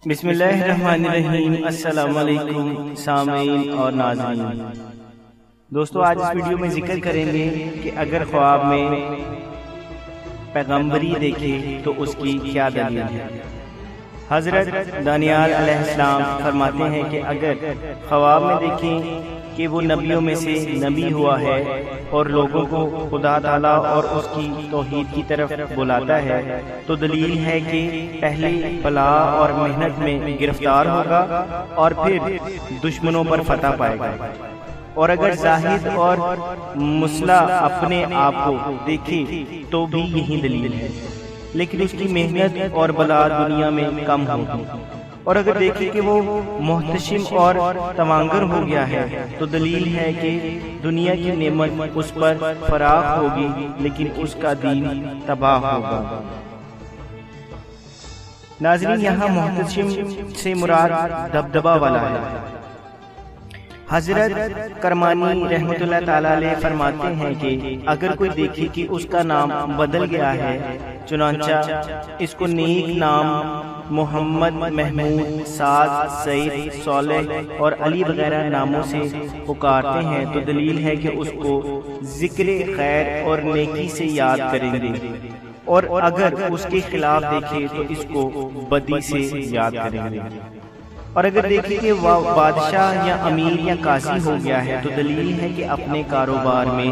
بسم اللہ الرحمن الرحیم۔ السلام علیکم سامعین اور ناظرین۔ دوستو، آج اس ویڈیو میں ذکر کریں گے کہ اگر خواب میں پیغمبری دیکھے تو اس کی کیا دلیل ہے۔ حضرت دانیال علیہ السلام فرماتے ہیں کہ اگر خواب میں دیکھیں کہ وہ نبیوں میں سے نبی ہوا ہے اور لوگوں کو خدا تعالیٰ اور اس کی توحید کی طرف بلاتا ہے تو دلیل ہے کہ پہلے فلاح اور محنت میں گرفتار ہوگا اور پھر دشمنوں پر فتح پائے گا۔ اور اگر زاہد اور مصلح اپنے آپ کو دیکھے تو بھی یہی دلیل ہے، لیکن اس کی محنت اور بلا دنیا میں کم ہوگی۔ اور اگر دیکھیں کہ وہ محتشم اور توانگر ہو گیا ہے تو دلیل ہے کہ دنیا کی نعمت اس پر فراخ ہوگی لیکن اس کا دین تباہ ہوگا۔ ناظرین، یہاں محتشم سے مراد دبدبہ والا ہے۔ حضرت کرمانی رحمۃ اللہ تعالیٰ علیہ فرماتے ہیں کہ اگر کوئی دیکھے کہ اس کا نام بدل گیا ہے، چنانچہ اس کو نیک نام محمد، محمود، سعد، سعید، صالح اور علی وغیرہ ناموں سے پکارتے ہیں تو دلیل ہے کہ اس کو ذکر خیر اور نیکی سے یاد کریں گے، اور اگر اس کے خلاف دیکھے تو اس کو بدی سے یاد کریں گے۔ اور اگر دیکھیں کہ وہ بادشاہ یا امیر یا قاضی ہو گیا ہے تو دلیل ہے کہ اپنے کاروبار میں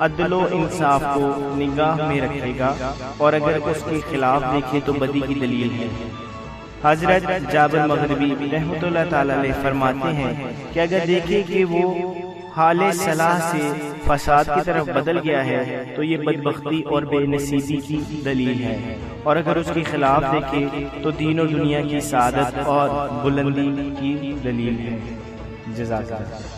عدل و انصاف کو نگاہ میں رکھے گا، اور اگر اس کے خلاف دیکھے تو بدی کی دلیل ہے۔ حضرت جابر مغربی رحمۃ اللہ تعالیٰ علیہ فرماتے ہیں کہ اگر دیکھے کہ وہ حال صلاح سے فساد کی طرف بدل گیا ہے تو یہ بدبختی اور بے نصیبی کی دلیل ہے، اور اگر اس کے خلاف دیکھے تو دین و دنیا کی سعادت اور بلندی کی دلیل ہے۔ جزاک اللہ۔